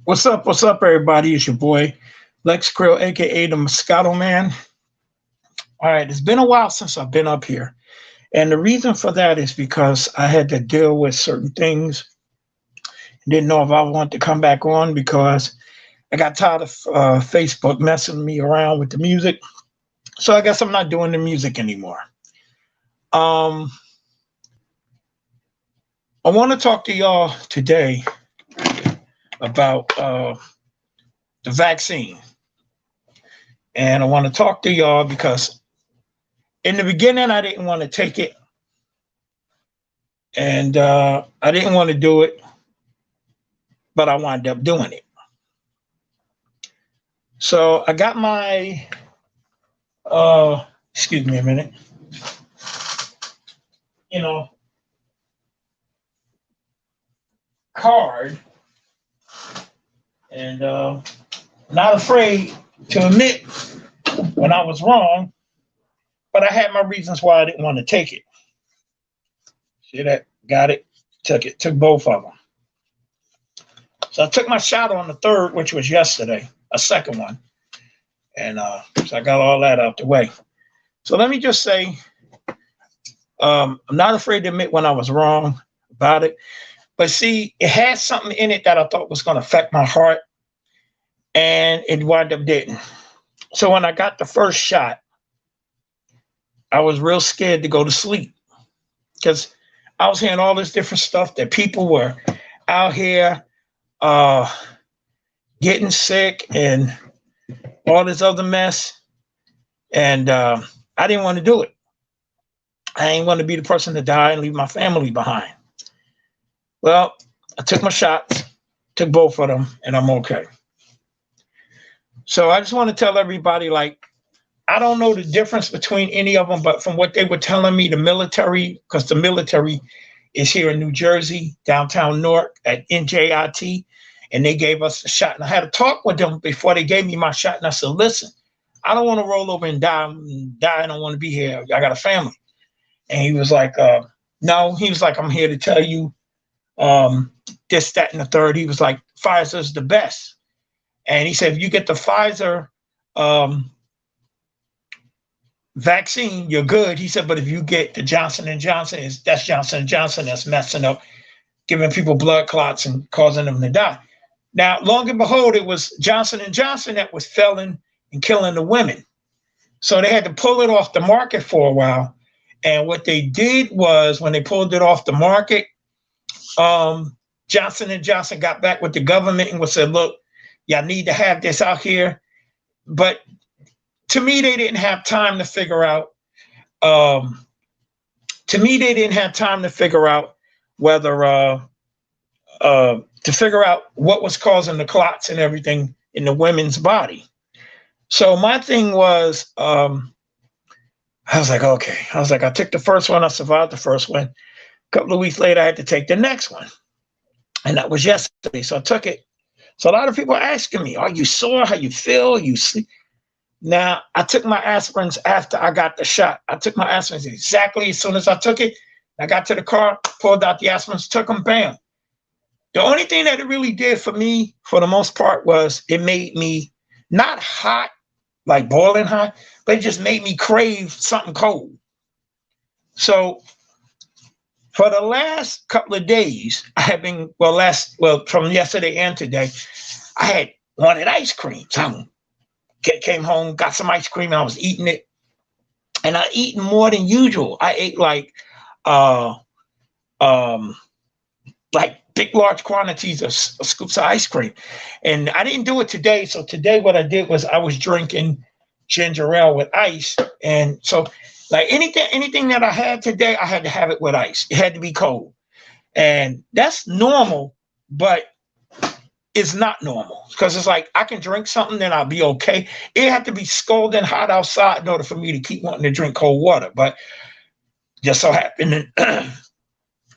What's up, everybody? It's your boy, Lex Krill, aka the Moscato Man. All right, it's been a while since I've been up here. And the reason for that is because I had to deal with certain things. Didn't know if I wanted to come back on because I got tired of Facebook messing me around with the music. So I guess I'm not doing the music anymore. Um, I want to talk to y'all today about the vaccine. And I want to talk to y'all because in the beginning, I didn't want to take it. And I didn't want to do it, but I wound up doing it. So I got my, excuse me a minute, you know, card, and not afraid to admit when I was wrong, but I had my reasons why I didn't want to take it. See that? Got it. Took it. Took both of them. So I took my shot on the third, which was yesterday, a second one. And so I got all that out the way. So let me just say, I'm not afraid to admit when I was wrong about it. But see, it had something in it that I thought was going to affect my heart. And it wound up didn't. So when I got the first shot, I was real scared to go to sleep because I was hearing all this different stuff that people were out here getting sick and all this other mess. And I didn't want to do it. I didn't want to be the person to die and leave my family behind. Well, I took my shots, took both of them, and I'm okay. So I just want to tell everybody, like, I don't know the difference between any of them, but from what they were telling me, the military, because the military is here in New Jersey, downtown Newark at NJIT, and they gave us a shot. And I had a talk with them before they gave me my shot, and I said, listen, I don't want to roll over and die. I don't want to be here. I got a family. And he was like, no. He was like, I'm here to tell you this, that, and the third. He was like, Pfizer's the best. And he said, if you get the Pfizer vaccine, you're good. He said, but if you get the Johnson & Johnson, that's Johnson & Johnson that's messing up, giving people blood clots and causing them to die. Now, long and behold, it was Johnson & Johnson that was failing and killing the women. So they had to pull it off the market for a while. And what they did was when they pulled it off the market, Johnson & Johnson got back with the government and said, look, y'all need to have this out here. But to me, they didn't have time to figure out. Whether to figure out what was causing the clots and everything in the women's body. So my thing was, I was like, okay. I was like, I took the first one. I survived the first one. A couple of weeks later, I had to take the next one. And that was yesterday. So I took it. So a lot of people are asking me, are you sore? How you feel? You sleep? Now, I took my aspirins after I got the shot. I took my aspirins exactly as soon as I took it. I got to the car, pulled out the aspirins, took them, bam. The only thing that it really did for me, for the most part, was it made me not hot, like boiling hot, but it just made me crave something cold. So for the last couple of days, I have been, from yesterday and today, I had wanted ice cream. So I came home, got some ice cream, and I was eating it. And I eaten more than usual. I ate like big, large quantities of scoops of ice cream. And I didn't do it today. So today what I did was I was drinking ginger ale with ice. And so like anything that I had today, I had to have it with ice. It had to be cold. And that's normal, but it's not normal because it's like I can drink something, then I'll be okay. It had to be scalding hot outside in order for me to keep wanting to drink cold water. But just so happened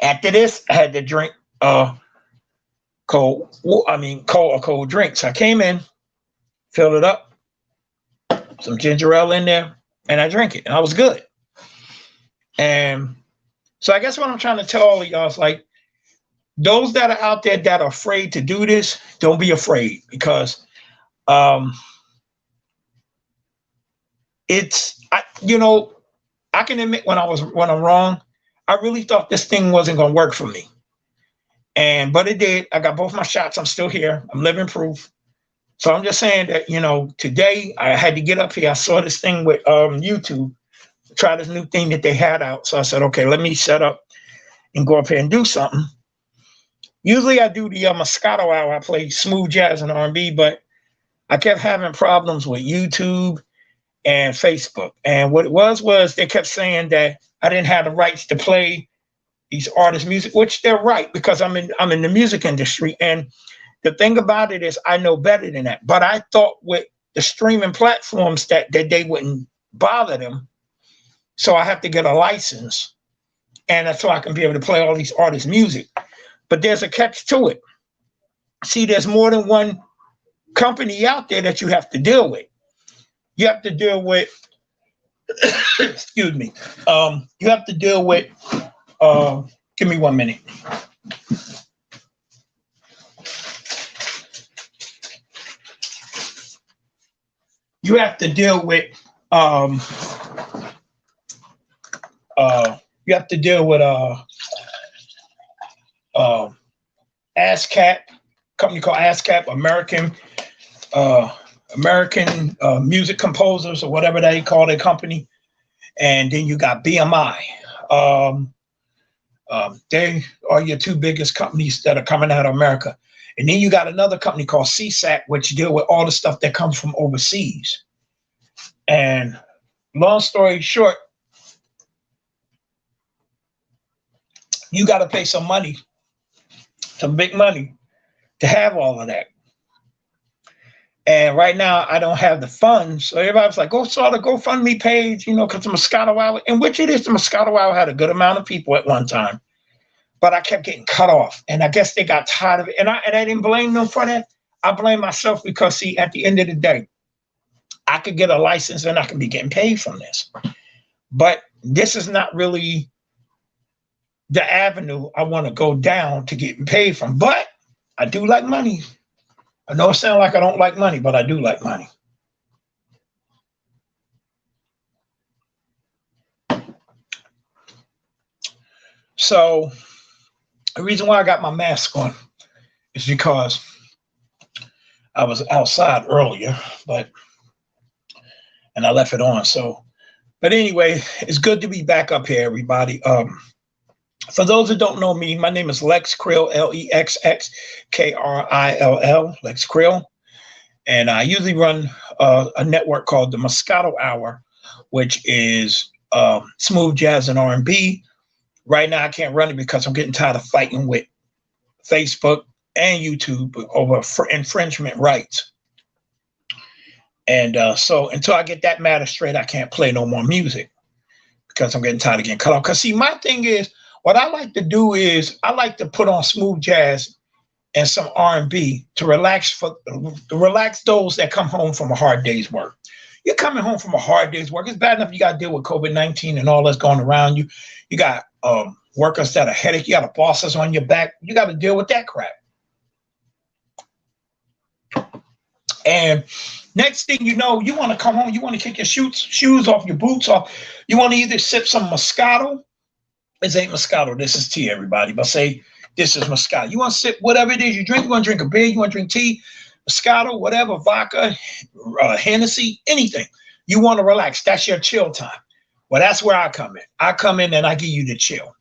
after this, I had to drink cold drinks. I came in, filled it up, some ginger ale in there, and I drank it, and I was good. And so I guess what I'm trying to tell all of y'all is like, those that are out there that are afraid to do this, don't be afraid, because um, I can admit when I'm wrong. I really thought this thing wasn't going to work for me, and but it did. I got both my shots. I'm still here. I'm living proof. So I'm just saying that today I had to get up here. I saw this thing with YouTube, try this new thing that they had out. So I said, okay, let me set up and go up here and do something. Usually I do the Moscato hour. I play smooth jazz and R&B, but I kept having problems with YouTube and Facebook. And what it was they kept saying that I didn't have the rights to play these artists' music, which they're right, because I'm in the music industry. And the thing about it is I know better than that. But I thought with the streaming platforms that they wouldn't bother them. So I have to get a license, and that's so I can be able to play all these artists' music. But there's a catch to it. See, there's more than one company out there that you have to deal with. You have to deal with, excuse me, you have to deal with, give me 1 minute. You have to deal with, you have to deal with ASCAP, company called ASCAP, American Music Composers, or whatever they call their company. And then you got BMI. They are your two biggest companies that are coming out of America. And then you got another company called CSAC, which deal with all the stuff that comes from overseas. And long story short, you got to pay some money, some big money, to have all of that. And right now, I don't have the funds. So everybody's like, go start a GoFundMe page, because the Moscato Hour, in which it is, the Moscato Hour had a good amount of people at one time. But I kept getting cut off. And I guess they got tired of it. And I didn't blame them for that. I blame myself because, see, at the end of the day, I could get a license and I could be getting paid from this. But this is not really the avenue I want to go down to getting paid from. But I do like money. I know it sounds like I don't like money, but I do like money. So the reason why I got my mask on is because I was outside earlier, and I left it on. So, but anyway, it's good to be back up here, everybody. For those that don't know me, my name is Lex Krill, Lexxkrill, Lex Krill. And I usually run a network called the Moscato Hour, which is smooth jazz and R&B. Right now, I can't run it because I'm getting tired of fighting with Facebook and YouTube over infringement rights. And so until I get that matter straight, I can't play no more music because I'm getting tired of getting cut off. Because see, my thing is, what I like to do is I like to put on smooth jazz and some R&B to relax those that come home from a hard day's work. You're coming home from a hard day's work. It's bad enough you got to deal with COVID-19 and all that's going around you. You got workers that are headache. You got bosses on your back. You got to deal with that crap. And next thing you know, you want to come home. You want to kick your shoes off, your boots off. You want to either sip some Moscato. This ain't Moscato. This is tea, everybody. But say this is Moscato. You want to sip whatever it is you drink. You want to drink a beer. You want to drink tea, Moscato, whatever, vodka, Hennessy, anything. You want to relax. That's your chill time. Well, that's where I come in. I come in and I give you the chill.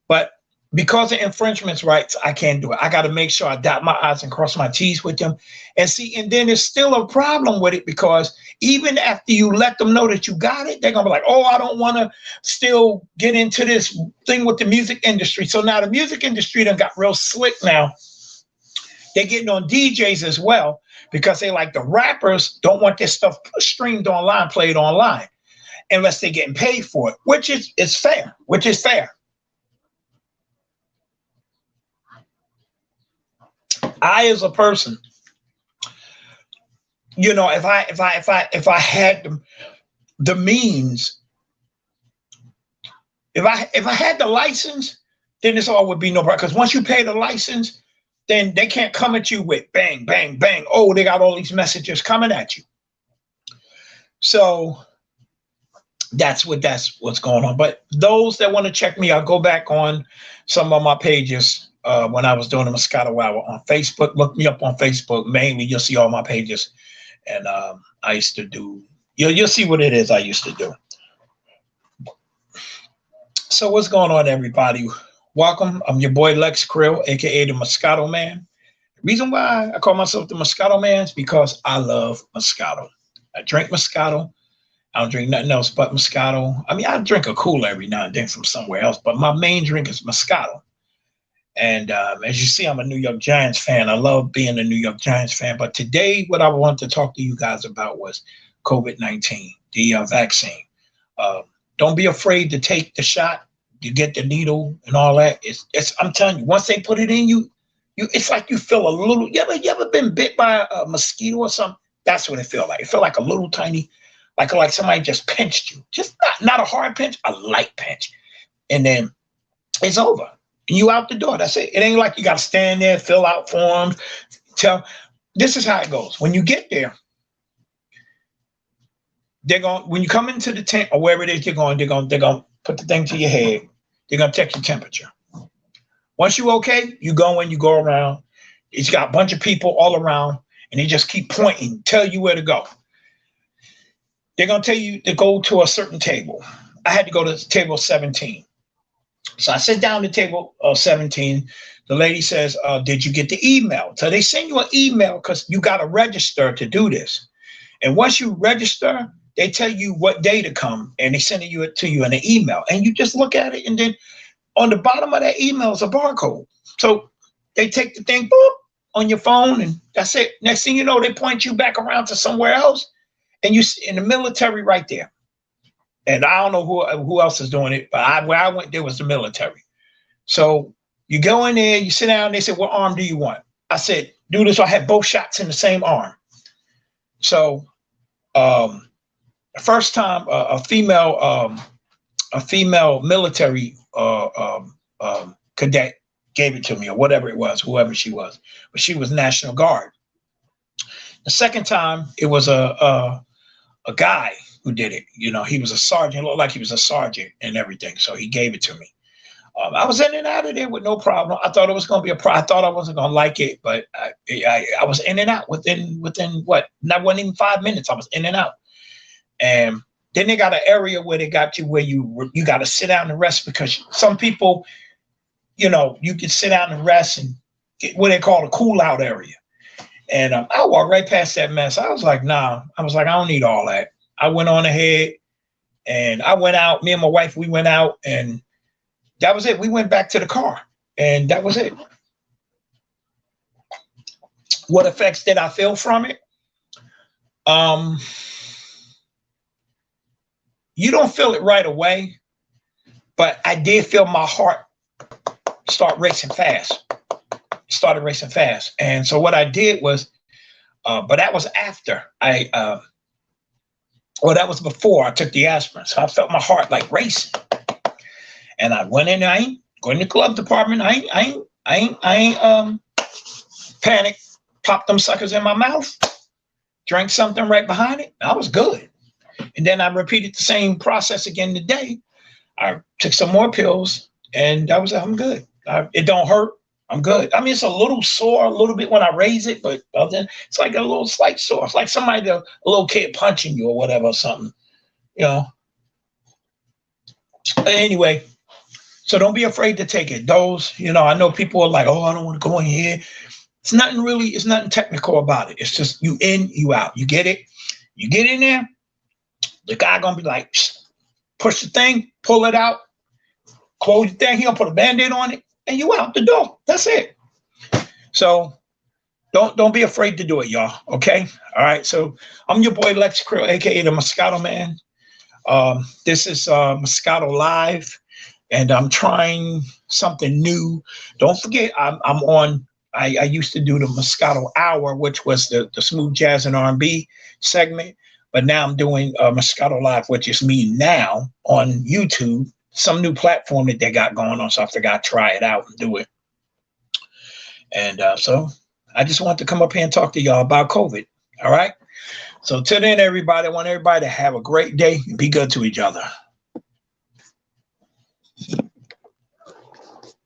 But because of infringements rights, I can't do it. I got to make sure I dot my I's and cross my T's with them. And see, and then there's still a problem with it because even after you let them know that you got it, they're going to be like, oh, I don't want to still get into this thing with the music industry. So now the music industry done got real slick now. They're getting on DJs as well because they like the rappers don't want their stuff streamed online, played online, unless they're getting paid for it, which is fair, which is fair. I, as a person, if I had the means, if I had the license then this all would be no problem. Because once you pay the license, then they can't come at you with bang, bang, bang. Oh, they got all these messages coming at you. So that's what's going on. But those that want to check me, I'll go back on some of my pages when I was doing the Moscato Hour on Facebook. Look me up on Facebook. Mainly, you'll see all my pages. And I used to do, you'll see what it is I used to do. So what's going on, everybody? Welcome. I'm your boy Lex Krill, aka the Moscato Man. The reason why I call myself the Moscato Man is because I love Moscato. I drink Moscato. I don't drink nothing else but Moscato. I mean, I drink a cooler every now and then from somewhere else, but my main drink is Moscato. And as you see, I'm a New York Giants fan. I love being a New York Giants fan. But today, what I wanted to talk to you guys about was COVID-19, the vaccine. Don't be afraid to take the shot, to get the needle and all that. I'm telling you, once they put it in you, it's like you feel a little. You ever been bit by a mosquito or something? That's what it feels like. It felt like a little tiny, like somebody just pinched you. Just not a hard pinch, a light pinch, and then it's over. You out the door. That's it. It ain't like you got to stand there, fill out forms. This is how it goes. When you get there, when you come into the tent or wherever it is you're going, they're going put the thing to your head. They're going to check your temperature. Once you okay, you go in, you go around. It's got a bunch of people all around, and they just keep pointing, tell you where to go. They're going to tell you to go to a certain table. I had to go to table 17. So I sit down at table 17. The lady says, did you get the email? So they send you an email because you got to register to do this. And once you register, they tell you what day to come, and they send it to you in an email. And you just look at it, and then on the bottom of that email is a barcode. So they take the thing, boop, on your phone, and that's it. Next thing you know, they point you back around to somewhere else, and you in the military right there. And I don't know who else is doing it, but where I went, there was the military. So you go in there, you sit down, they said, what arm do you want? I said, do this. So I had both shots in the same arm. So the first time a female military cadet gave it to me, or whatever it was, whoever she was, but she was National Guard. The second time it was a guy who did it. You know, he was a sergeant, looked like he was a sergeant and everything. So he gave it to me. I was in and out of there with no problem. I thought it was going to be I thought I wasn't going to like it, but I was in and out within what? Not wasn't even 5 minutes. I was in and out. And then they got an area where they got you where you got to sit down and rest, because some people, you know, you can sit down and rest and get what they call a cool out area. And I walked right past that mess. I was like, nah. I was like, I don't need all that. I went on ahead and I went out. Me and my wife, we went out, and that was it. We went back to the car, and that was it. What effects did I feel from it? You don't feel it right away, but I did feel my heart start racing fast. It started racing fast. And so what I did was, but that was after that was before I took the aspirin. So I felt my heart like racing. And I went in, I ain't going to the glove department. I ain't panicked, popped them suckers in my mouth, drank something right behind it. I was good. And then I repeated the same process again today. I took some more pills, and I'm good. It don't hurt. I'm good. I mean, it's a little sore a little bit when I raise it, but then it's like a little slight sore. It's like a little kid punching you or whatever or something, you know. Anyway, so don't be afraid to take it. Those, you know, I know people are like, oh, I don't want to go in here. It's nothing technical about it. It's just you in, you out. You get it. You get in there, the guy gonna be like, push the thing, pull it out, close the thing. He gonna put a Band-Aid on it, and you out the door. That's it. So don't be afraid to do it, y'all. Okay. All right. So I'm your boy Lex Krill, aka the Moscato Man. This is Moscato Live, and I'm trying something new. Don't forget, I'm on. I used to do the Moscato Hour, which was the smooth jazz and R&B segment, but now I'm doing Moscato Live, which is me now on YouTube. some new platform that they got going on. So I figured I'd try it out and do it. And so I just want to come up here and talk to y'all about COVID. All right. So till then, everybody, I want everybody to have a great day and be good to each other.